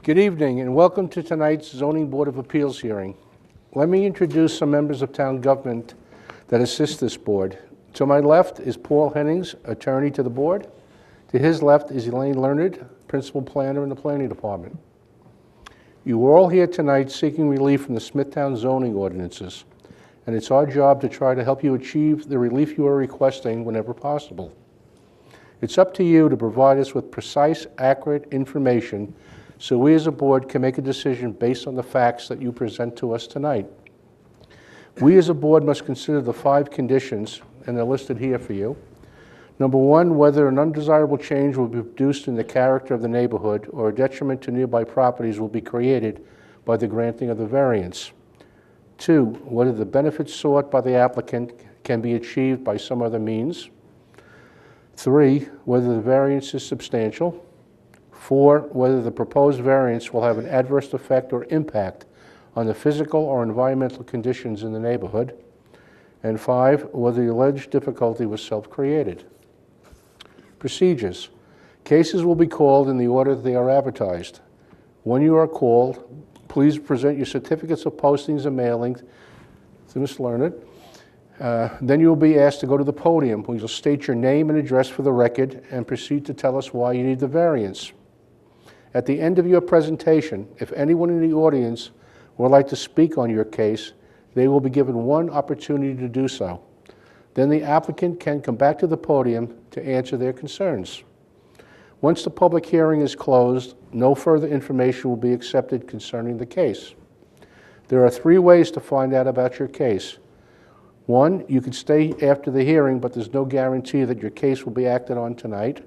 Good evening and welcome to tonight's Zoning Board of Appeals hearing. Let me introduce some members of town government that assist this board. To my left is Paul Hennings, attorney to the board. To his left is Elaine Leonard, principal planner in the planning department. You are all here tonight seeking relief from the Smithtown zoning ordinances, and it's our job to try to help you achieve the relief you are requesting whenever possible. It's up to you to provide us with precise, accurate information so we as a board can make a decision based on the facts that you present to us tonight. We as a board must consider the 5 conditions, and they're listed here for you. Number 1, whether an undesirable change will be produced in the character of the neighborhood or a detriment to nearby properties will be created by the granting of the variance. 2, whether the benefits sought by the applicant can be achieved by some other means. 3, whether the variance is substantial. 4, whether the proposed variance will have an adverse effect or impact on the physical or environmental conditions in the neighborhood. And 5, whether the alleged difficulty was self-created. Procedures. Cases will be called in the order that they are advertised. When you are called, please present your certificates of postings and mailings to Ms. Leonard. Then you will be asked to go to the podium, where you'll state your name and address for the record and proceed to tell us why you need the variance. At the end of your presentation, if anyone in the audience would like to speak on your case, they will be given 1 opportunity to do so. Then the applicant can come back to the podium to answer their concerns. Once the public hearing is closed, no further information will be accepted concerning the case. There are 3 ways to find out about your case. 1, you can stay after the hearing, but there's no guarantee that your case will be acted on tonight.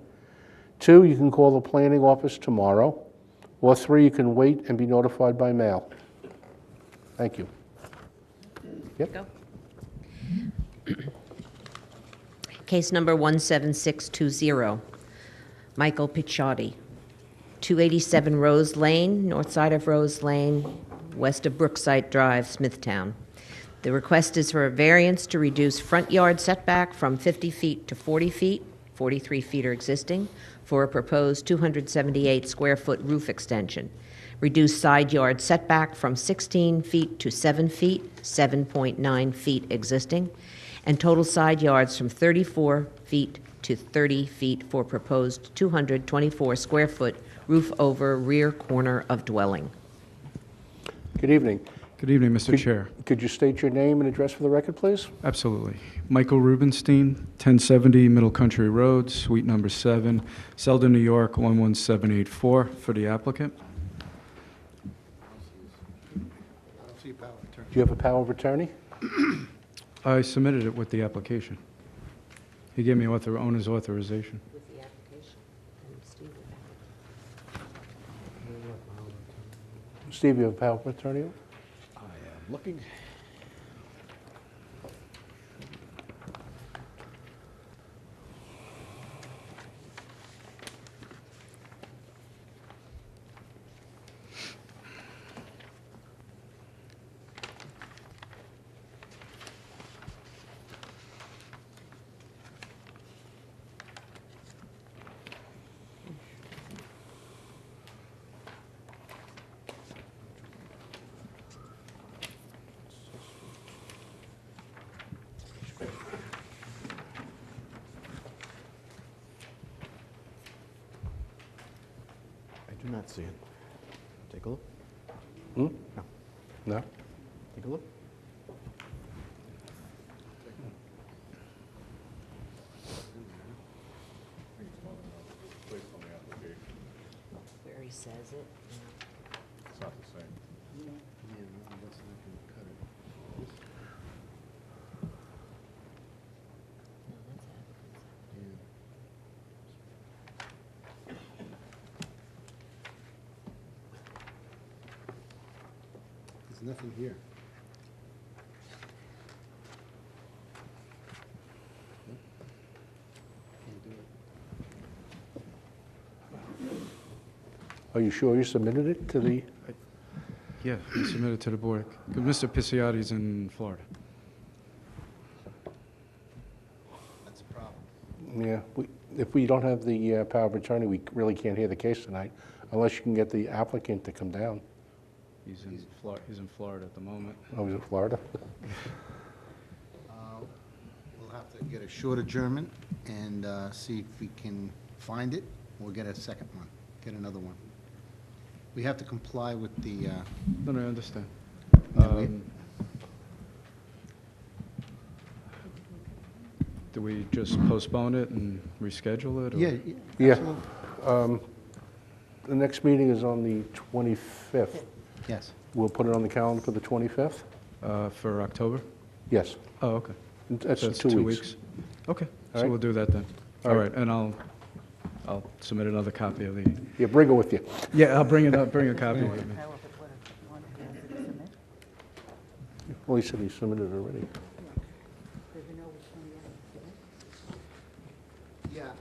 2, you can call the planning office tomorrow. Or 3, you can wait and be notified by mail. Thank you. Yep. Go. Case number 17620, Michael Picciotti, 287 Rose Lane, north side of Rose Lane, west of Brookside Drive, Smithtown. The request is for a variance to reduce front yard setback from 50 feet to 40 feet, 43 feet are existing, for a proposed 278 square foot roof extension. Reduce side yard setback from 16 feet to 7 feet, 7.9 feet existing, and total side yards from 34 feet to 30 feet for proposed 224 square foot roof over rear corner of dwelling. Good evening. Good evening, Mr. Chair. Could you state your name and address for the record, please? Absolutely. Michael Rubenstein, 1070 Middle Country Road, suite number 7, Selden, New York, 11784, for the applicant. Do you have a power of attorney? I submitted it with the application. He gave me owner's authorization. With the application, and Steve would Steve, you have a power of attorney? I am looking. I do not see it. Take a look. Hmm? No. No? Take a look. where he says it. It's not the same. Yeah, no, that's not going to cut it. There's nothing here. Nope. Can't do it. Are you sure you submitted it to the... Yeah, I submitted to the board. 'Cause Mr. Pisciotti's in Florida. That's a problem. Yeah, if we don't have the power of attorney, we really can't hear the case tonight. unless you can get the applicant to come down. He's in Florida at the moment. Oh, he's in Florida? We'll have to get a short adjournment and see if we can find it. We'll get a second one, get another one. We have to comply with the, No, I understand. Yeah, we- Do we just postpone it and reschedule it? or- yeah, Yeah. absolutely. The next meeting is on the 25th. Yes. We'll put it on the calendar for the 25th? For October? Yes. Oh, okay. That's So in it's 2 weeks. Okay, All so right. we'll do that then. All All right. right, and I'll submit another copy of the, Yeah, bring it with you. yeah, I'll bring a copy with me. Well, he said he submitted it already. Yeah,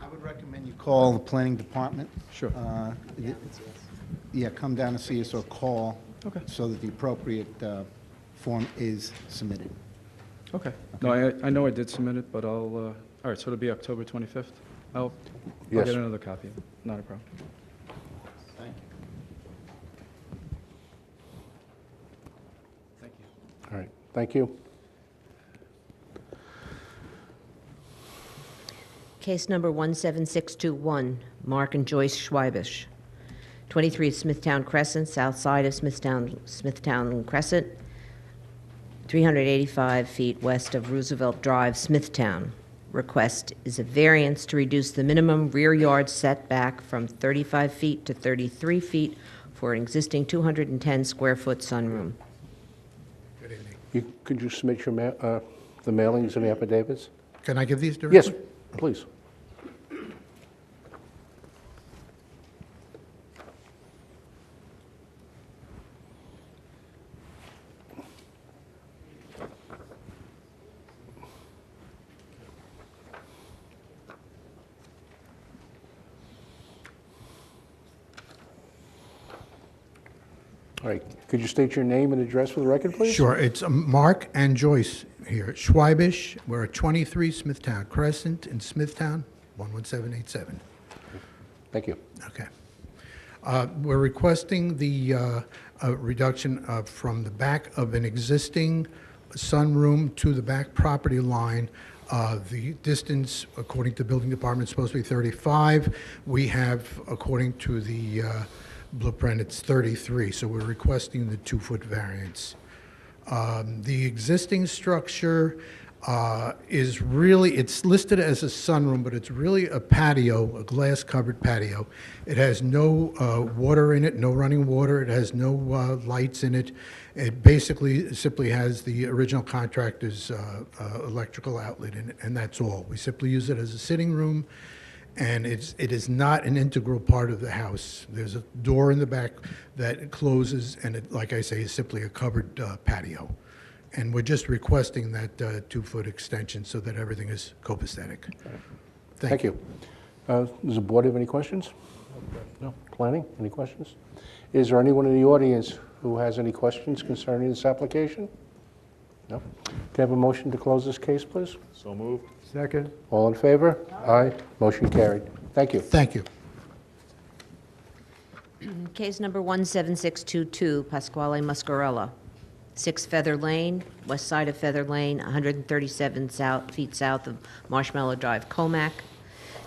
I would recommend you call the planning department. Sure. Yeah, come down and see us or call. Okay. So that the appropriate form is submitted. Okay. No, I know I did submit it, but all right, so it'll be October 25th? I'll Yes. get another copy, not a problem. Thank you. Thank you. All right, thank you. Case number 17621, Mark and Joyce Schweibisch, 23 Smithtown Crescent, south side of Smithtown Crescent, 385 feet west of Roosevelt Drive, Smithtown. Request is a variance to reduce the minimum rear yard setback from 35 feet to 33 feet for an existing 210-square-foot sunroom. Could you submit your the mailings and affidavits? Can I give these directly? Yes, please. All right, could you state your name and address for the record, please? Sure, it's Mark and Joyce here. Schweibisch, we're at 23 Smithtown Crescent in Smithtown, 11787. Thank you. Okay. We're requesting the reduction from the back of an existing sunroom to the back property line. The distance, according to the building department, is supposed to be 35. We have, according to the blueprint, it's 33, so we're requesting the 2-foot variance. The existing structure is really, it's listed as a sunroom, but it's really a patio, a glass-covered patio. It has no water in it, no running water. It has no lights in it. It basically simply has the original contractor's electrical outlet in it, and that's all. We simply use it as a sitting room, and it is not an integral part of the house. There's a door in the back that closes, and it, like I say, is simply a covered patio. And we're just requesting that 2-foot extension so that everything is copacetic. Thank you. Does the board have any questions? No. Planning, any questions? Is there anyone in the audience who has any questions concerning this application? No? Can I have a motion to close this case, please? So moved. Second. All in favor? Aye. Motion carried. Thank you. Thank you. Case number 17622, Pasquale Muscarella, 6 Feather Lane, west side of Feather Lane, 137 feet south of Marshmallow Drive, Comac.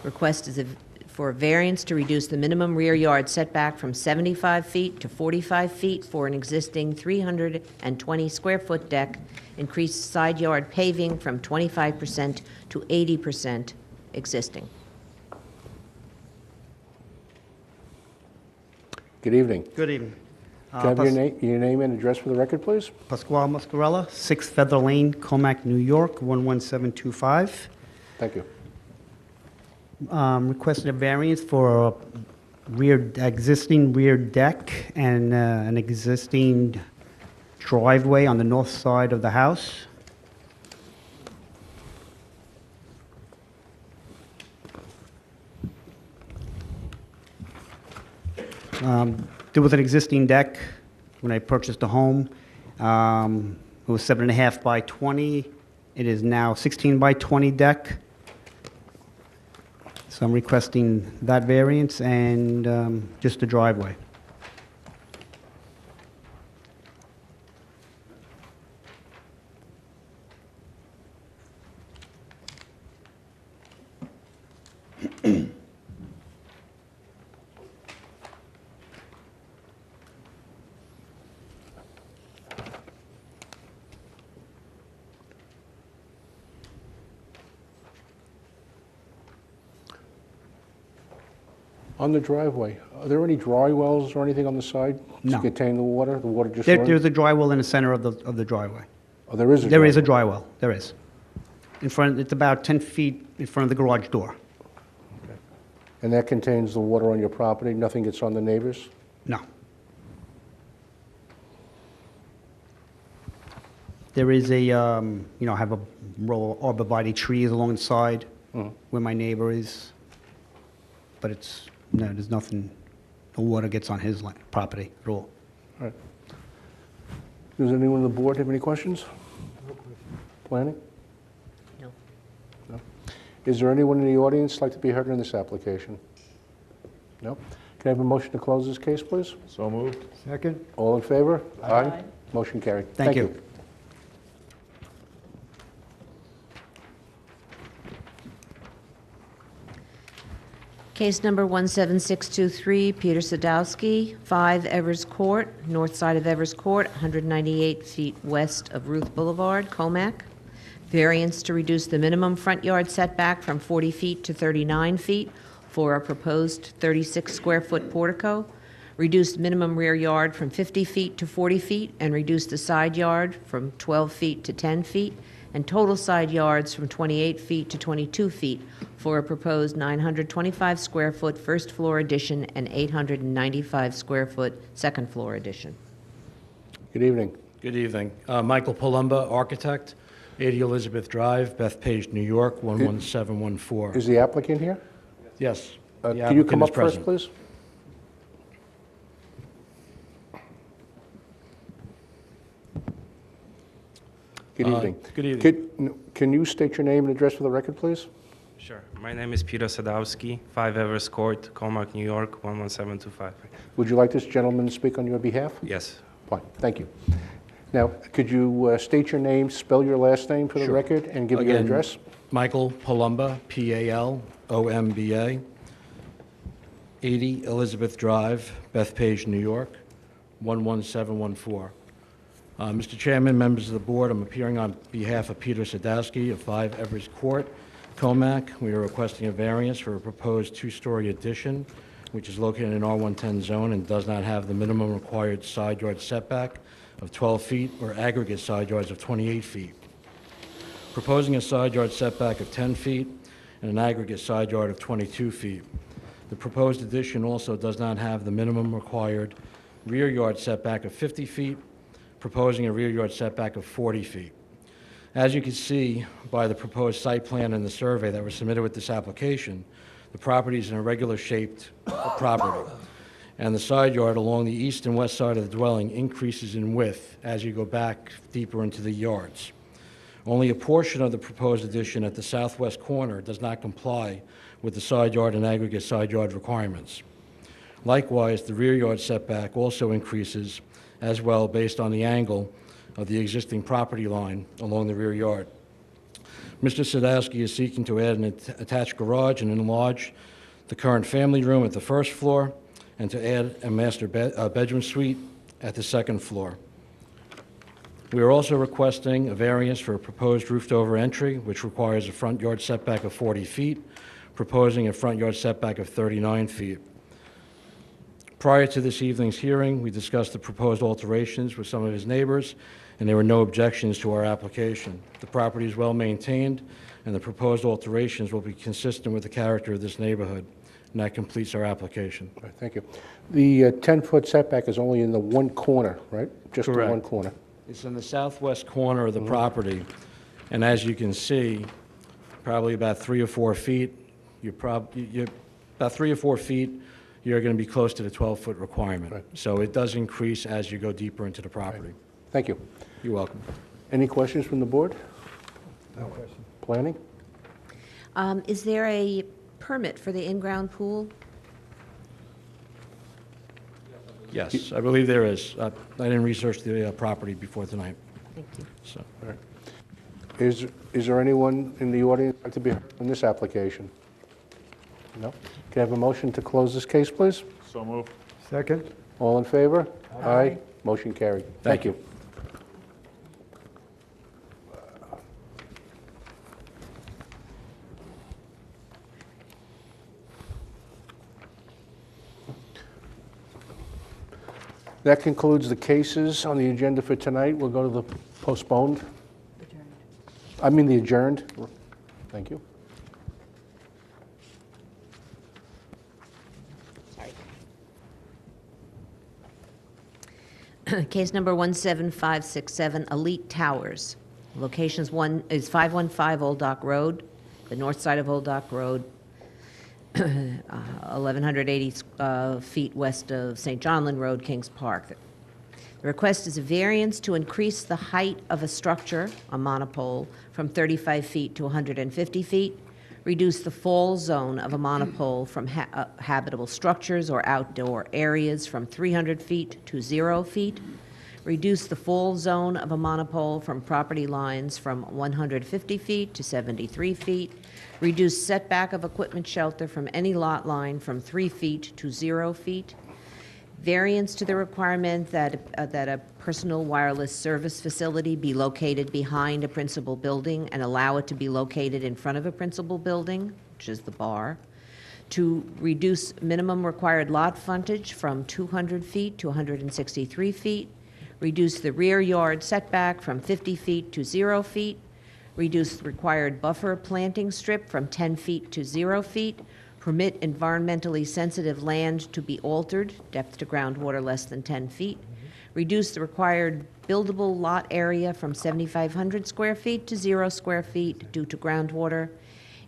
Request is for a variance to reduce the minimum rear yard setback from 75 feet to 45 feet for an existing 320-square-foot deck, increase side yard paving from 25% to 80% existing. Good evening. Good evening. Can I have your name and address for the record, please? Pasquale Muscarella, 6 Feather Lane, Comac, New York, 11725. Thank you. Requested a variance for a existing rear deck and an existing driveway on the north side of the house. There was an existing deck when I purchased the home. It was 7.5 by 20. It is now 16 by 20 deck. So I'm requesting that variance and just the driveway. On the driveway, are there any dry wells or anything on the side? No. To contain the water? The water just There's runs? a dry well in the center of the driveway. Oh, there is a There is a driveway. dry well, there is. In front, it's about 10 feet in front of the garage door. And that contains the water on your property? Nothing gets on the neighbors? No. There is a, I have a row of arborvitae trees along the side where my neighbor is, but no, there's nothing, no water gets on his property at all. All right. Does anyone on the board have any questions? Planning? No. No? Is there anyone in the audience like to be heard on this application? No? Can I have a motion to close this case, please? So moved. Second? All in favor? Aye. Motion carried. Thank you. Case number 17623, Peter Sadowski, 5 Evers Court, north side of Evers Court, 198 feet west of Ruth Boulevard, Comac. Variance to reduce the minimum front yard setback from 40 feet to 39 feet for a proposed 36-square-foot portico. Reduce minimum rear yard from 50 feet to 40 feet, and reduce the side yard from 12 feet to 10 feet, and total side yards from 28 feet to 22 feet for a proposed 925-square-foot first-floor addition and 895-square-foot second-floor addition. Good evening. Good evening. Michael Palumba, architect, 80 Elizabeth Drive, Bethpage, New York, 11714. Is the applicant here? Yes. the Can you applicant come is up first, present. please? Good evening. Good evening. Can you state your name and address for the record, please? Sure. My name is Peter Sadowski, 5 Evers Court, Comac, New York, 11725. Would you like this gentleman to speak on your behalf? Yes. Fine, thank you. Now, could you state your name, spell your last name for the Sure. record, and give your Again, address? Michael Palumba, Palomba, 80 Elizabeth Drive, Bethpage, New York, 11714. Mr. Chairman, members of the board, I'm appearing on behalf of Peter Sadowski of 5 Evers Court, Comac. We are requesting a variance for a proposed two-story addition, which is located in R110 zone and does not have the minimum required side yard setback of 12 feet or aggregate side yards of 28 feet. Proposing a side yard setback of 10 feet and an aggregate side yard of 22 feet. The proposed addition also does not have the minimum required rear yard setback of 50 feet, proposing a rear yard setback of 40 feet. As you can see by the proposed site plan and the survey that were submitted with this application, the property is an irregular shaped property, and the side yard along the east and west side of the dwelling increases in width as you go back deeper into the yards. Only a portion of the proposed addition at the southwest corner does not comply with the side yard and aggregate side yard requirements. Likewise, the rear yard setback also increases as well based on the angle of the existing property line along the rear yard. Mr. Sadowski is seeking to add an attached garage and enlarge the current family room at the first floor and to add a master bedroom suite at the second floor. We are also requesting a variance for a proposed roofed-over entry, which requires a front yard setback of 40 feet, proposing a front yard setback of 39 feet. Prior to this evening's hearing, we discussed the proposed alterations with some of his neighbors, and there were no objections to our application. The property is well-maintained, and the proposed alterations will be consistent with the character of this neighborhood. And that completes our application. All right, thank you. The 10-foot setback is only in the one corner, right? Just the Correct. one corner. It's in the southwest corner of the property, and as you can see, probably about 3 or 4 feet, about 3 or 4 feet, you're going to be close to the 12-foot requirement. Right. So it does increase as you go deeper into the property. Thank you. You're welcome. Any questions from the board? No question. Planning? Is there a permit for the in-ground pool? Yes, I believe there is. I didn't research the property before tonight, Thank you. so. All right. Is there anyone in the audience like to be heard on this application? No? Can I have a motion to close this case, please? So move. Second? All in favor? Aye. Motion carried. Thank you. That concludes the cases on the agenda for tonight. We'll go to the postponed. I mean the adjourned. Thank you. Case number 17567, Elite Towers. Locations one is 515 Old Dock Road, the north side of Old Dock Road, 1,180 feet west of St. John Lynn Road, Kings Park. The request is a variance to increase the height of a structure, a monopole, from 35 feet to 150 feet, reduce the fall zone of a monopole from habitable structures or outdoor areas from 300 feet to 0 feet, reduce the fall zone of a monopole from property lines from 150 feet to 73 feet, reduce setback of equipment shelter from any lot line from 3 feet to 0 feet, variance to the requirement that a personal wireless service facility be located behind a principal building and allow it to be located in front of a principal building, which is the bar, to reduce minimum required lot frontage from 200 feet to 163 feet, reduce the rear yard setback from 50 feet to 0 feet, reduce the required buffer planting strip from 10 feet to 0 feet, permit environmentally sensitive land to be altered, depth to groundwater less than 10 feet, reduce the required buildable lot area from 7,500 square feet to 0 square feet due to groundwater,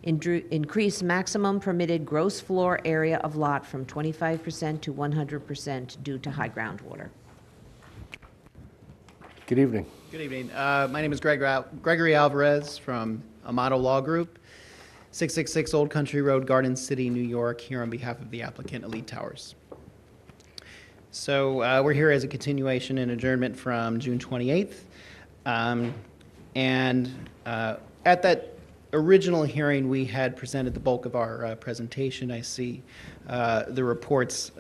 increase maximum permitted gross floor area of lot from 25% to 100% due to high groundwater. Good evening. Good evening. My name is Gregory Alvarez from Amato Law Group, 666 Old Country Road, Garden City, New York, here on behalf of the applicant Elite Towers. So we're here as a continuation and adjournment from June 28th. At that original hearing, we had presented the bulk of our presentation. I see the reports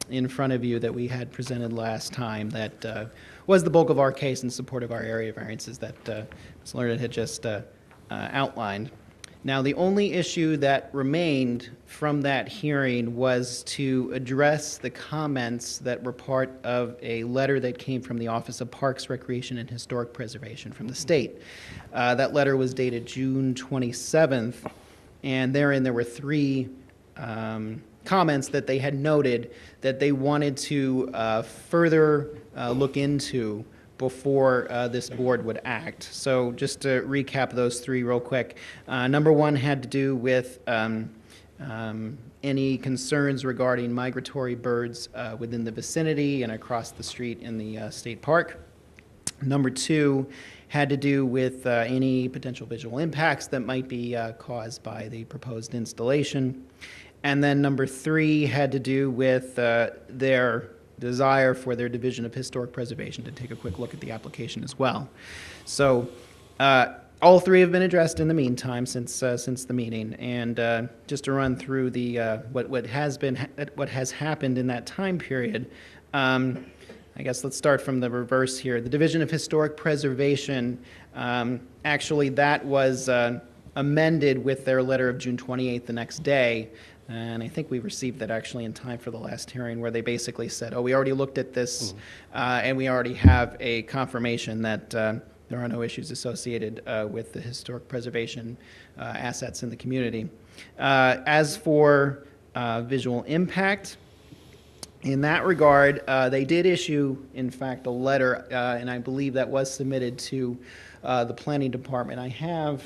in front of you that we had presented last time that was the bulk of our case in support of our area variances that Ms. Lerner had just outlined. Now, the only issue that remained from that hearing was to address the comments that were part of a letter that came from the Office of Parks, Recreation, and Historic Preservation from the state. That letter was dated June 27th, and therein there were three comments that they had noted that they wanted to further look into before this board would act. So just to recap those three real quick. Number one had to do with any concerns regarding migratory birds within the vicinity and across the street in the state park. Number two had to do with any potential visual impacts that might be caused by the proposed installation. And then number three had to do with their desire for their Division of Historic Preservation to take a quick look at the application as well. So all three have been addressed in the meantime since the meeting. And just to run through the what has happened in that time period, I guess let's start from the reverse here. The Division of Historic Preservation, actually that was amended with their letter of June 28th the next day. And I think we received that actually in time for the last hearing where they basically said, oh, we already looked at this and we already have a confirmation that there are no issues associated with the historic preservation assets in the community. As for visual impact, in that regard, they did issue, in fact, a letter, and I believe that was submitted to the planning department. I have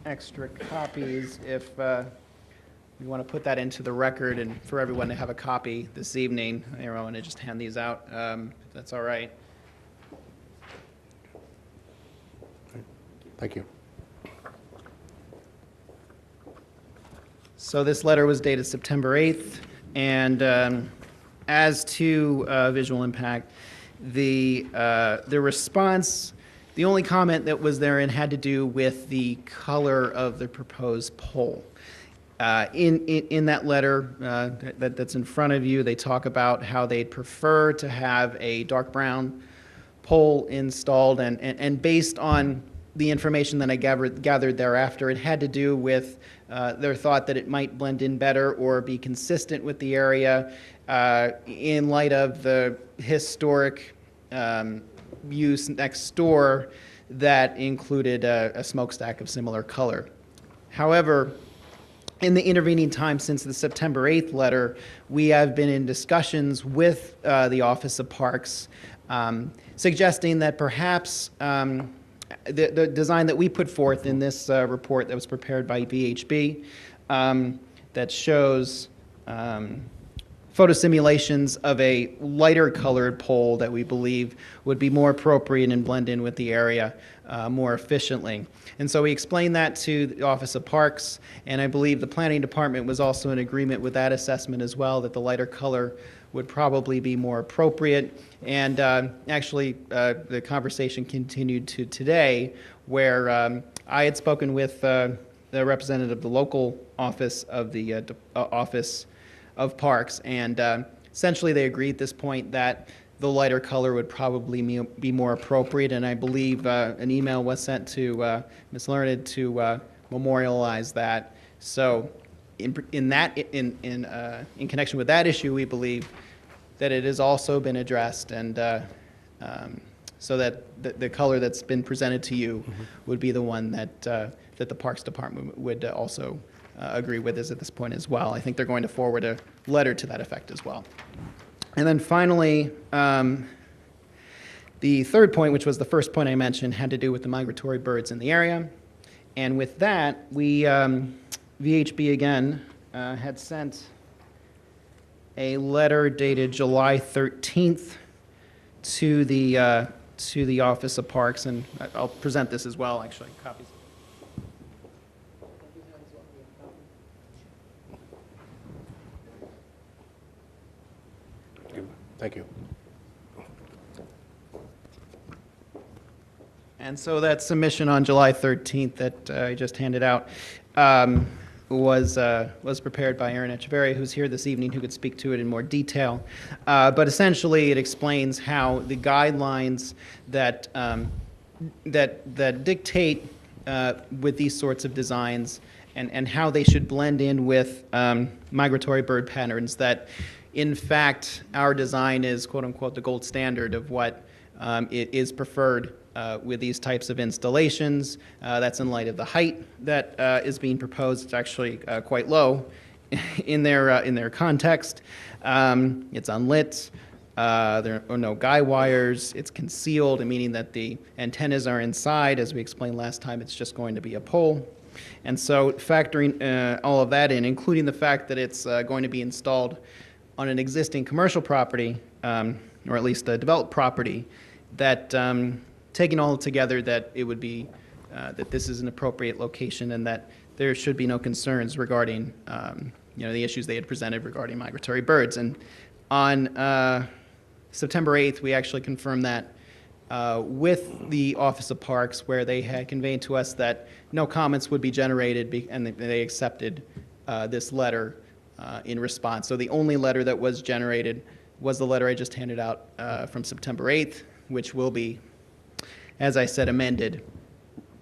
extra copies if we want to put that into the record and for everyone to have a copy this evening. I want to just hand these out, if that's all right. Thank you. So this letter was dated September 8th, and as to visual impact, the response, the only comment that was therein had to do with the color of the proposed pole. In that letter that's in front of you, they talk about how they'd prefer to have a dark brown pole installed, and based on the information that I gathered thereafter, it had to do with their thought that it might blend in better or be consistent with the area in light of the historic use next door that included a smokestack of similar color. However, in the intervening time since the September 8th letter, we have been in discussions with the Office of Parks, suggesting that perhaps the design that we put forth in this report that was prepared by VHB that shows photo simulations of a lighter colored pole that we believe would be more appropriate and blend in with the area more efficiently. And so we explained that to the Office of Parks, and I believe the Planning Department was also in agreement with that assessment as well, that the lighter color would probably be more appropriate. And actually, the conversation continued to today, where I had spoken with the representative of the local office of the Office of Parks, and essentially they agreed at this point that the lighter color would probably be more appropriate, and I believe an email was sent to Ms. Learned to memorialize that. So in connection with that issue, we believe that it has also been addressed, and so that the color that's been presented to you would be the one that the Parks Department would also agree with us at this point as well. I think they're going to forward a letter to that effect as well. And then finally, the third point, which was the first point I mentioned, had to do with the migratory birds in the area. And with that, we, VHB again, had sent a letter dated July 13th to the Office of Parks, and I'll present this as well, actually, copies. Thank you. And so that submission on July 13th that I just handed out was prepared by Aaron Echeverria, who's here this evening, who could speak to it in more detail. But essentially, it explains how the guidelines that that dictate with these sorts of designs and how they should blend in with migratory bird patterns, that in fact our design is quote unquote the gold standard of what it is preferred with these types of installations. That's in light of the height that is being proposed. It's actually quite low in their context. It's unlit. There are no guy wires. It's concealed, meaning that the antennas are inside. As we explained last time, it's just going to be a pole. And so factoring all of that in, including the fact that it's going to be installed on an existing commercial property, or at least a developed property, that taking all together, that it would be that this is an appropriate location, and that there should be no concerns regarding the issues they had presented regarding migratory birds. And on September 8th, we actually confirmed that with the Office of Parks, where they had conveyed to us that no comments would be generated, and they accepted this letter in response. So the only letter that was generated was the letter I just handed out from September 8th, which will be, as I said, amended,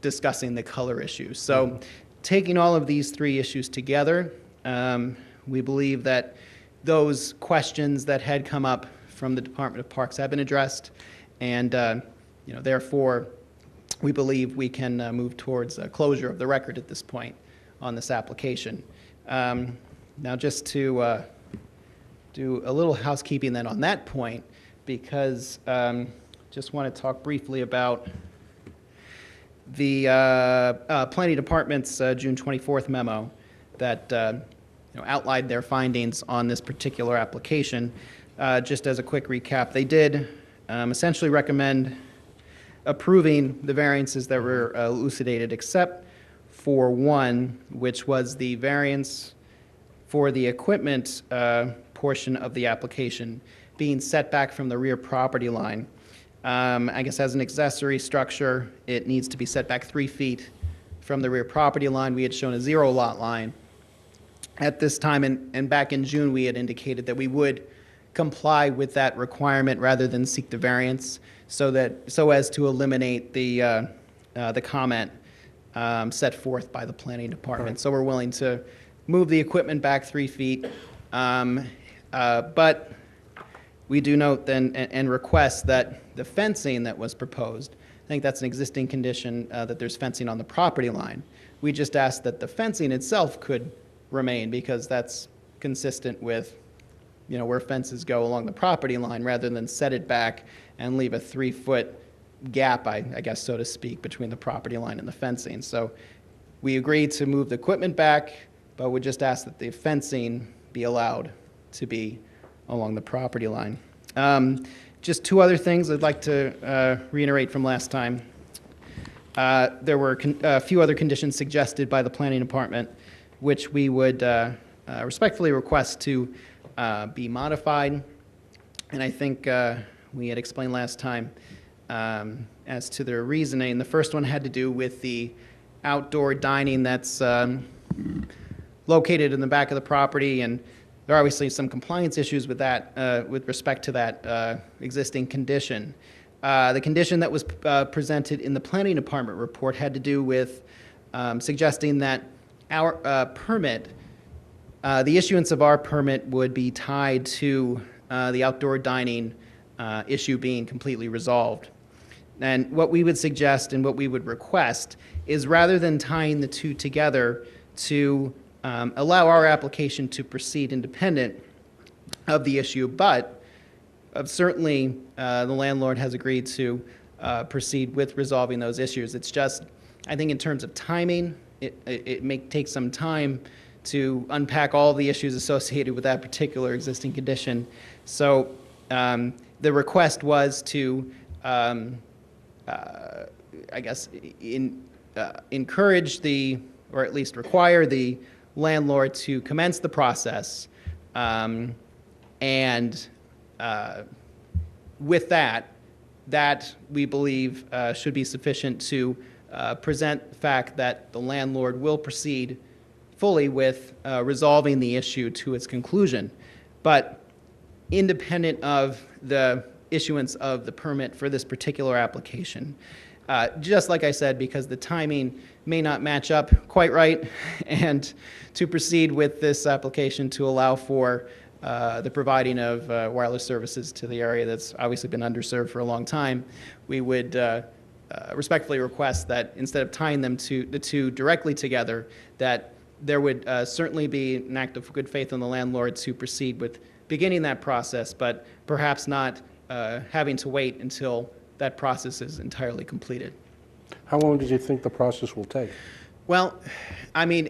discussing the color issue. So taking all of these three issues together, we believe that those questions that had come up from the Department of Parks have been addressed, and therefore we believe we can move towards a closure of the record at this point on this application. Now, just to do a little housekeeping then on that point, because just want to talk briefly about the Planning Department's June 24th memo that outlined their findings on this particular application. Just as a quick recap, they did essentially recommend approving the variances that were elucidated, except for one, which was the variance for the equipment portion of the application being set back from the rear property line. I guess as an accessory structure, it needs to be set back 3 feet from the rear property line. We had shown a 0 lot line at this time, and back in June, we had indicated that we would comply with that requirement rather than seek the variance, so as to eliminate the comment set forth by the planning department. So we're willing to move the equipment back 3 feet, but we do note then and request that the fencing that was proposed, I think that's an existing condition, that there's fencing on the property line. We just ask that the fencing itself could remain, because that's consistent with, where fences go along the property line, rather than set it back and leave a 3-foot gap, I guess, so to speak, between the property line and the fencing. So we agreed to move the equipment back, but we just ask that the fencing be allowed to be along the property line. Just 2 other things I'd like to reiterate from last time. There were a few other conditions suggested by the planning department, which we would respectfully request to be modified. And I think we had explained last time as to their reasoning. The first one had to do with the outdoor dining that's located in the back of the property, and there are obviously some compliance issues with that, with respect to that existing condition. The condition that was presented in the planning department report had to do with suggesting that our permit, the issuance of our permit would be tied to the outdoor dining issue being completely resolved. And what we would suggest and what we would request is, rather than tying the two together, to allow our application to proceed independent of the issue, but certainly the landlord has agreed to proceed with resolving those issues. It's just, I think in terms of timing, it may take some time to unpack all the issues associated with that particular existing condition. So the request was to, I guess, encourage or at least require the landlord to commence the process, and with that we believe should be sufficient to present the fact that the landlord will proceed fully with resolving the issue to its conclusion. But independent of the issuance of the permit for this particular application, just like I said, because the timing may not match up quite right, and to proceed with this application to allow for the providing of wireless services to the area that's obviously been underserved for a long time, we would respectfully request that instead of tying the two directly together, that there would certainly be an act of good faith on the landlord to proceed with beginning that process, but perhaps not having to wait until that process is entirely completed. How long do you think the process will take? Well, I mean,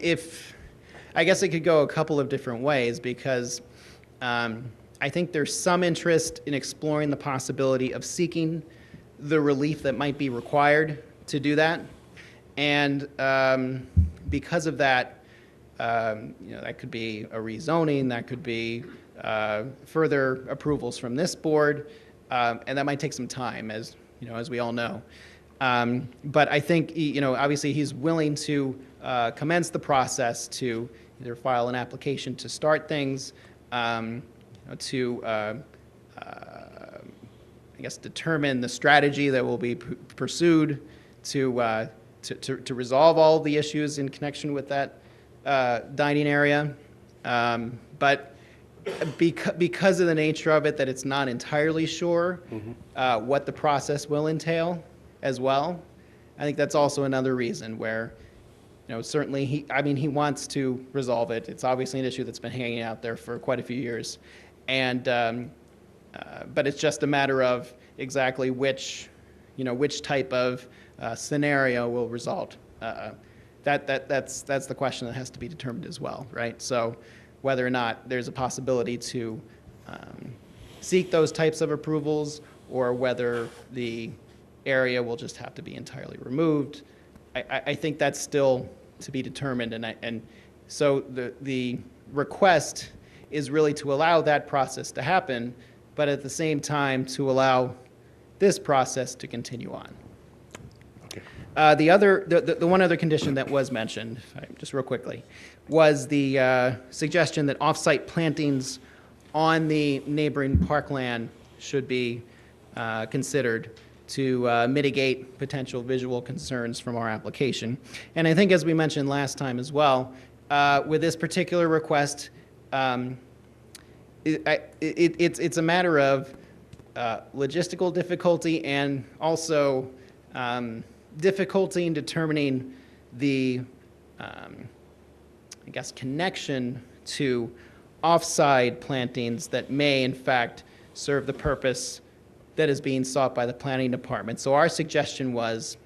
I guess it could go a couple of different ways, because I think there's some interest in exploring the possibility of seeking the relief that might be required to do that. And because of that, that could be a rezoning, that could be further approvals from this board, and that might take some time, as we all know. But I think, obviously he's willing to commence the process to either file an application to start things, to I guess determine the strategy that will be pursued to resolve all the issues in connection with that dining area. But because of the nature of it, that it's not entirely sure what the process will entail as well, I think that's also another reason where, certainly he wants to resolve it. It's obviously an issue that's been hanging out there for quite a few years, and but it's just a matter of exactly which type of scenario will result. That's the question that has to be determined as well, right? So whether or not there's a possibility to seek those types of approvals, or whether the area will just have to be entirely removed, I think that's still to be determined. And so request is really to allow that process to happen, but at the same time to allow this process to continue on. The one other condition that was mentioned, just real quickly, was the suggestion that off-site plantings on the neighboring parkland should be considered to mitigate potential visual concerns from our application. And I think, as we mentioned last time as well, with this particular request, it's a matter of logistical difficulty and also difficulty in determining the, I guess, connection to off-site plantings that may, in fact, serve the purpose that is being sought by the planning department. So our suggestion was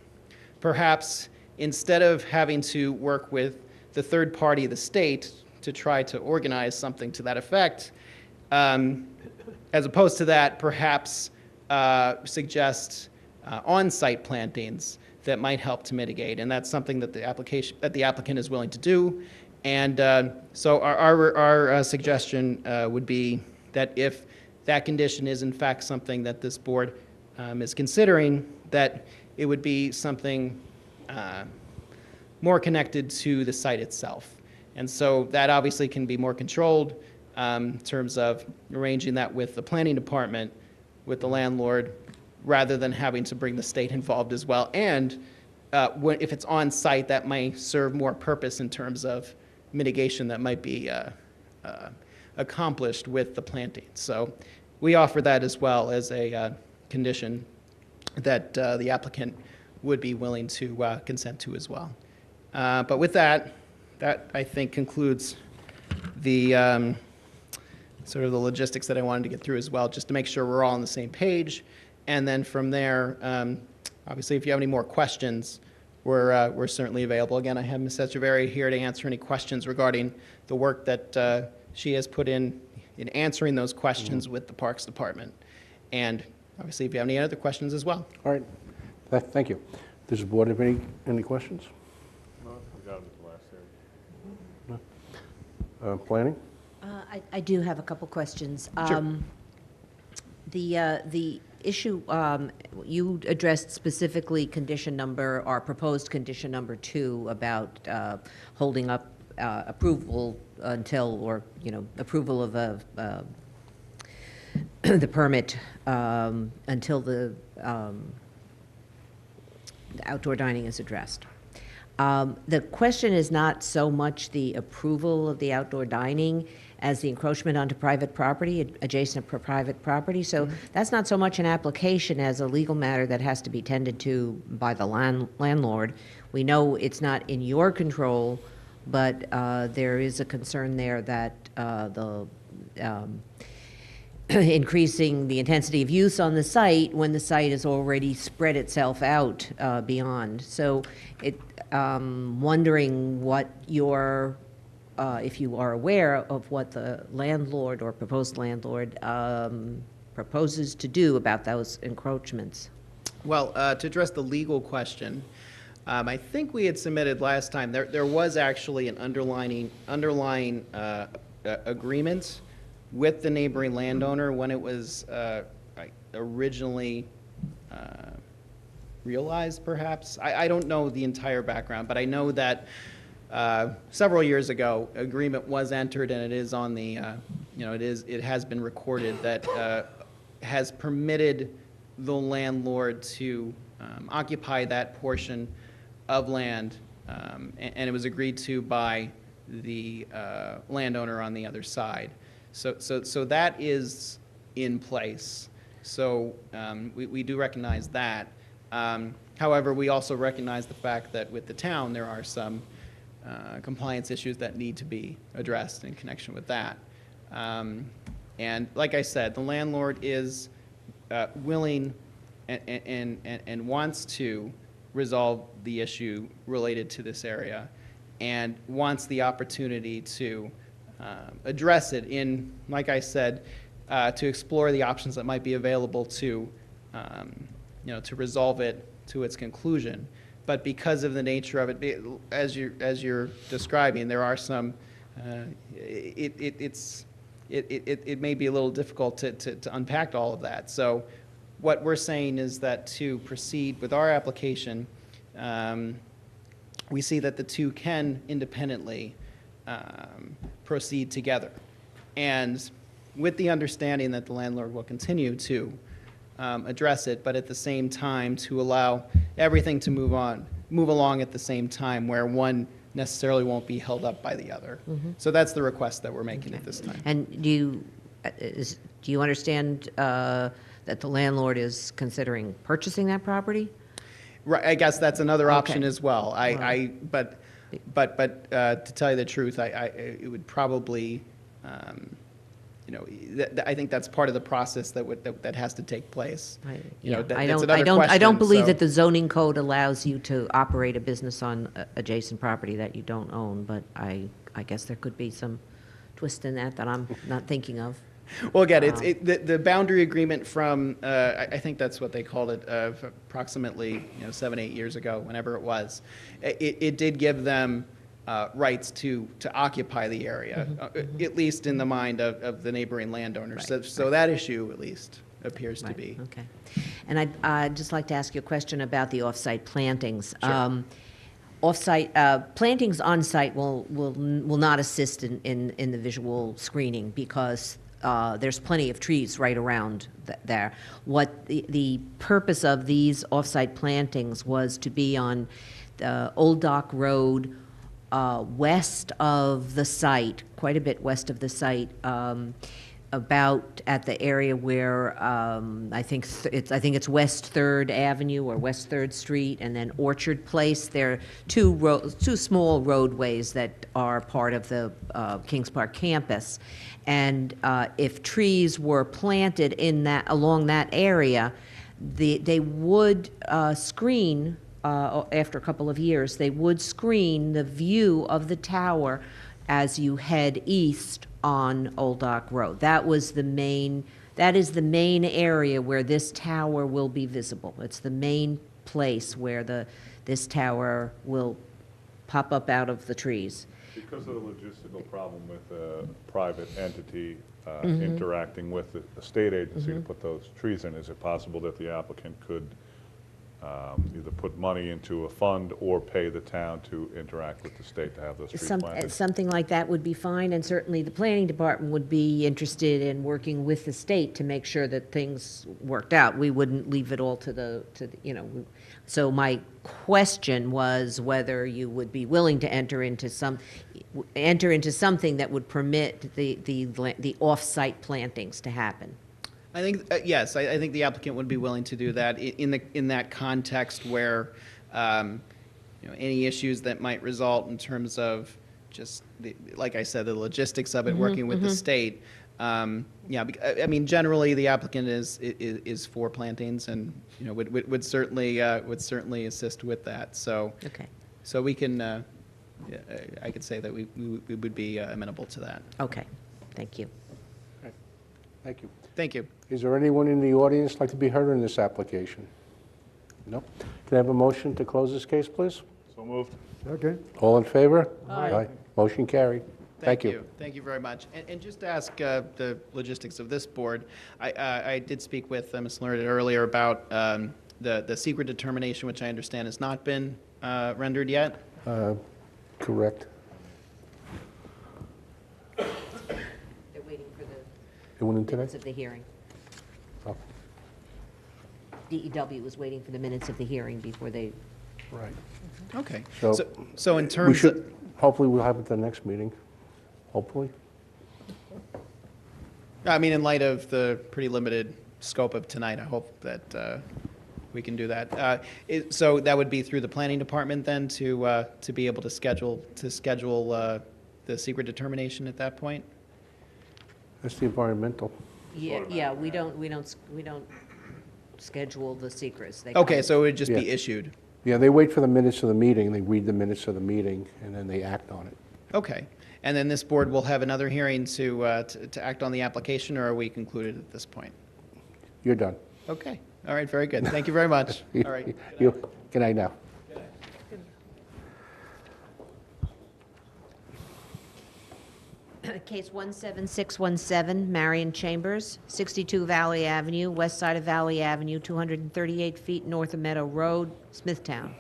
perhaps instead of having to work with the third party, the state, to try to organize something to that effect, as opposed to that, perhaps suggest on-site plantings that might help to mitigate, and that's something that the applicant is willing to do. And so our suggestion would be that if that condition is in fact something that this board is considering, that it would be something more connected to the site itself. And so that obviously can be more controlled in terms of arranging that with the planning department, with the landlord, rather than having to bring the state involved as well. And if it's on site, that may serve more purpose in terms of mitigation that might be accomplished with the planting. So we offer that as well as a condition that the applicant would be willing to consent to as well. But with that I think concludes the sort of the logistics that I wanted to get through as well, just to make sure we're all on the same page. And then from there, obviously, if you have any more questions, we're certainly available. Again, I have Ms. Echeverry here to answer any questions regarding the work that she has put in answering those questions with the Parks Department. And obviously, if you have any other questions as well. All right. Thank you. Does the board have any questions? No, we got it at the last hearing. Planning? I do have a couple questions. Sure. The issue, you addressed specifically proposed condition number 2 about holding up approval until, or, approval of the permit until the outdoor dining is addressed. The question is not so much the approval of the outdoor dining as the encroachment onto private property, adjacent to private property. So that's not so much an application as a legal matter that has to be tended to by the landlord. We know it's not in your control, but there is a concern there that increasing the intensity of use on the site when the site has already spread itself out beyond. So wondering what your, if you are aware of what the landlord or proposed landlord proposes to do about those encroachments. Well, to address the legal question, I think we had submitted last time, there was actually an underlying agreement with the neighboring landowner when it was originally realized, perhaps. I don't know the entire background, but I know that several years ago, agreement was entered, and it is on the, it has been recorded that has permitted the landlord to occupy that portion of land, and it was agreed to by the landowner on the other side. So that is in place. So we do recognize that. However, we also recognize the fact that with the town, there are some compliance issues that need to be addressed in connection with that. And like I said, the landlord is willing and wants to resolve the issue related to this area and wants the opportunity to address it in, like I said, to explore the options that might be available to, to resolve it to its conclusion. But because of the nature of it, as you're describing, there are some it may be a little difficult to unpack all of that. So what we're saying is that to proceed with our application, we see that the two can independently proceed together. And with the understanding that the landlord will continue to address it, but at the same time to allow everything to move along at the same time, where one necessarily won't be held up by the other. So that's the request that we're making at this time. And do you understand that the landlord is considering purchasing that property? Right, I guess that's another option Okay. as well. But to tell you the truth, it would probably, I think that's part of the process that has to take place. That's another I don't question, believe so- that the zoning code allows you to operate a business on adjacent property that you don't own, but I guess there could be some twist in that I'm not thinking of. Well, again, the boundary agreement from, I think that's what they called it, approximately 7, 8 years ago, whenever it was. It did give them rights to occupy the area, at least in the mind of the neighboring landowners. Right, So that issue, at least, appears to Right, be. okay. And I'd just like to ask you a question about the off-site plantings. Sure. Off-site, plantings on-site will not assist in the visual screening because there's plenty of trees right around there. What the purpose of these off-site plantings was to be on the Old Dock Road, west of the site, quite a bit west of the site, about at the area where I think it's West 3rd Avenue or West 3rd Street, and then Orchard Place. There are two small roadways that are part of the Kings Park campus, and if trees were planted along that area, they would screen. After a couple of years, they would screen the view of the tower as you head east on Old Dock Road. That is the main area where this tower will be visible. It's the main place where this tower will pop up out of the trees. Because of the logistical problem with a private entity interacting with the state agency to put those trees in, is it possible that the applicant could either put money into a fund or pay the town to interact with the state to have those trees planted? Something like that would be fine, and certainly the planning department would be interested in working with the state to make sure that things worked out. We wouldn't leave it all to the. So my question was whether you would be willing to enter into something that would permit the off-site plantings to happen. I think, yes, I think the applicant would be willing to do that in that context where, any issues that might result in terms of just, like I said, the logistics of it, working with the state. Generally, the applicant is for plantings and, would certainly assist with that. So, Okay. so we can, I could say that we would be amenable to that. Okay. Thank you. Thank you. Thank you. Is there anyone in the audience like to be heard in this application? No? Can I have a motion to close this case, please? So moved. Okay. All in favor? Aye. Motion carried. Thank you. Thank you very much. And just to ask the logistics of this board, I did speak with Ms. Learned earlier about the secret determination, which I understand has not been rendered yet. Correct. They're waiting for It went in the today? minutes of the hearing. Oh, DEW was waiting for the minutes of the hearing before they. right. Okay. So So in We terms of, should, hopefully we'll have it at the next meeting. Hopefully. in light of the pretty limited scope of tonight, I hope that we can do that. So that would be through the planning department then to be able to schedule the secret determination at that point? That's the environmental. Yeah, we don't schedule the secrets. They Okay, come- so it would just be Yeah. issued. Yeah, they wait for the minutes of the meeting, they read the minutes of the meeting, and then they act on it. Okay. And then this board will have another hearing to act on the application, or are we concluded at this point? You're done. Okay. All right, very good. Thank you very much. All right. Good night now. Case 17617, Marion Chambers, 62 Valley Avenue, west side of Valley Avenue, 238 feet north of Meadow Road, Smithtown.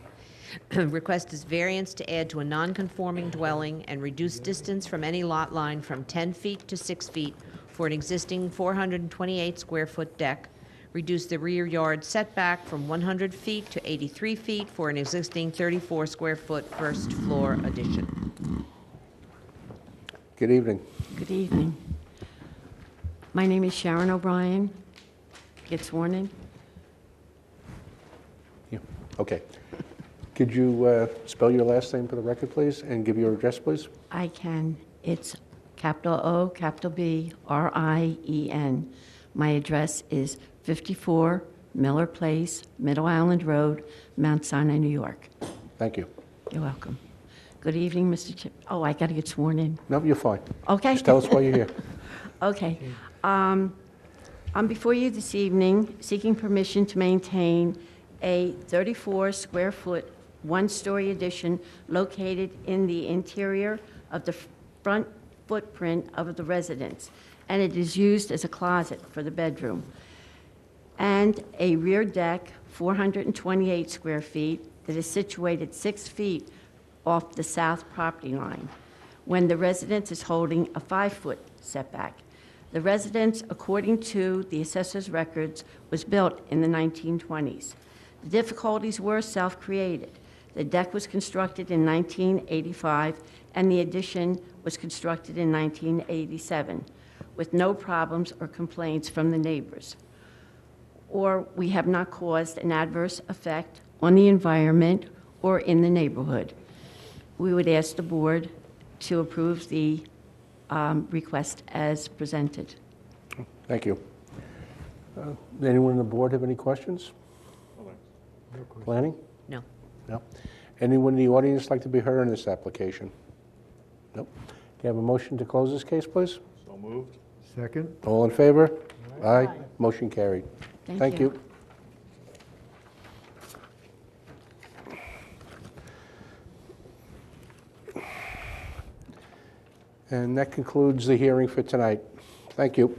Request is variance to add to a non-conforming dwelling and reduce distance from any lot line from 10 feet to 6 feet for an existing 428 square foot deck. Reduce the rear yard setback from 100 feet to 83 feet for an existing 34 square foot first floor addition. Good evening. Good evening. My name is Sharon O'Brien. Get sworn in? Yeah. Okay. Could you spell your last name for the record, please, and give your address, please? I can. It's capital O, capital B, R-I-E-N. My address is 54 Miller Place, Middle Island Road, Mount Sinai, New York. Thank you. You're welcome. Good evening, Mr. Chip. Oh, I got to get sworn in. No, you're fine. Okay. Just tell us why you're here. Okay. I'm before you this evening seeking permission to maintain a 34 square foot, one-story addition located in the interior of the front footprint of the residence, and it is used as a closet for the bedroom. And a rear deck, 428 square feet, that is situated 6 feet off the south property line, when the residence is holding a 5-foot setback. The residence, according to the assessor's records, was built in the 1920s. The difficulties were self-created. The deck was constructed in 1985, and the addition was constructed in 1987, with no problems or complaints from the neighbors. Or we have not caused an adverse effect on the environment or in the neighborhood. We would ask the board to approve the request as presented. Thank you. Anyone on the board have any questions? Planning? No. No. Anyone in the audience like to be heard on this application? Nope. Can you have a motion to close this case, please? So moved. Second? All in favor? Aye. Motion carried. Thank you. And that concludes the hearing for tonight. Thank you.